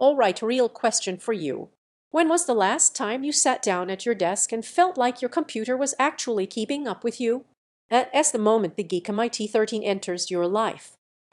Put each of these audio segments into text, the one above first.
All right, real question for you. When was the last time you sat down at your desk and felt like your computer was actually keeping up with you? That's the moment the GEEKOM IT13 enters your life.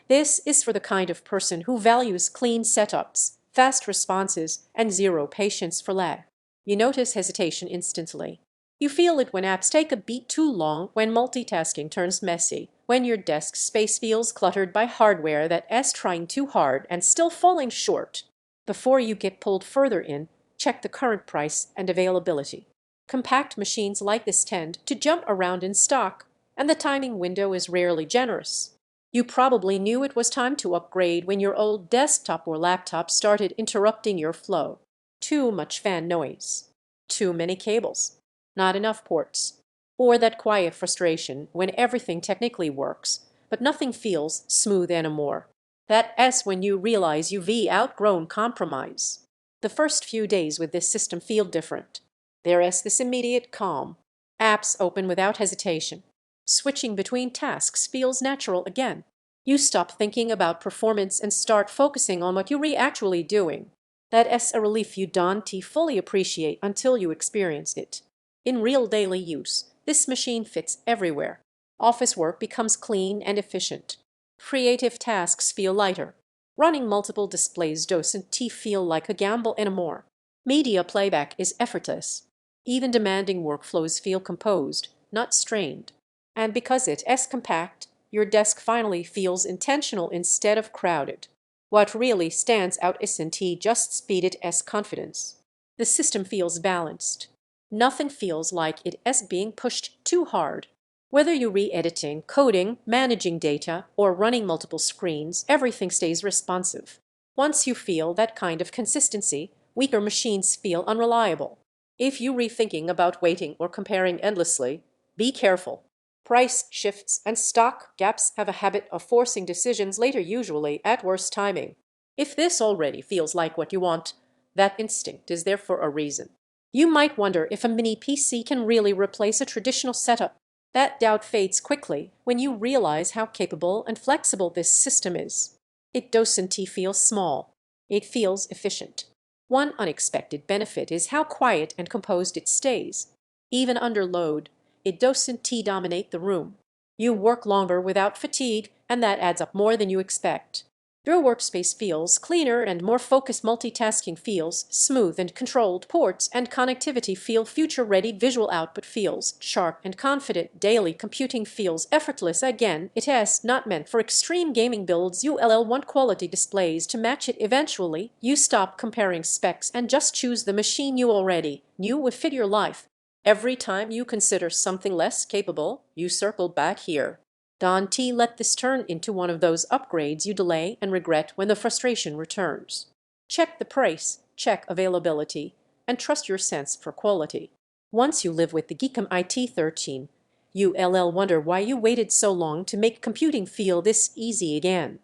This is for the kind of person who values clean setups, fast responses, and zero patience for lag. You notice hesitation instantly. You feel it when apps take a beat too long, when multitasking turns messy, when your desk space feels cluttered by hardware that's trying too hard and still falling short. Before you get pulled further in, check the current price and availability. Compact machines like this tend to jump around in stock, and the timing window is rarely generous. You probably knew it was time to upgrade when your old desktop or laptop started interrupting your flow. Too much fan noise. Too many cables. Not enough ports. Or that quiet frustration when everything technically works, but nothing feels smooth anymore. That's when you realize you've outgrown compromise. The first few days with this system feel different. There is this immediate calm. Apps open without hesitation. Switching between tasks feels natural again. You stop thinking about performance and start focusing on what you're actually doing. That's a relief you don't fully appreciate until you experience it. In real daily use, this machine fits everywhere. Office work becomes clean and efficient. Creative tasks feel lighter. Running multiple displays doesn't feel like a gamble anymore. Media playback is effortless. Even demanding workflows feel composed, not strained. And because it's compact, your desk finally feels intentional instead of crowded. What really stands out isn't just speed, it's confidence. The system feels balanced. Nothing feels like it's being pushed too hard. Whether you're re-editing, coding, managing data, or running multiple screens, everything stays responsive. Once you feel that kind of consistency, weaker machines feel unreliable. If you're rethinking about waiting or comparing endlessly, be careful. Price shifts and stock gaps have a habit of forcing decisions later, usually at worse timing. If this already feels like what you want, that instinct is there for a reason. You might wonder if a mini PC can really replace a traditional setup. That doubt fades quickly when you realize how capable and flexible this system is. It doesn't feel small. It feels efficient. One unexpected benefit is how quiet and composed it stays. Even under load, it doesn't dominate the room. You work longer without fatigue, and that adds up more than you expect. Your workspace feels cleaner and more focused. Multitasking feels smooth and controlled. Ports and connectivity feel future-ready. Visual output feels sharp and confident. Daily computing feels effortless. Again, it is not meant for extreme gaming builds. You'll want quality displays to match it eventually. You stop comparing specs and just choose the machine you already knew would fit your life. Every time you consider something less capable, you circle back here. Don't let this turn into one of those upgrades you delay and regret when the frustration returns. Check the price, check availability, and trust your sense for quality. Once you live with the GEEKOM IT13, you'll wonder why you waited so long to make computing feel this easy again.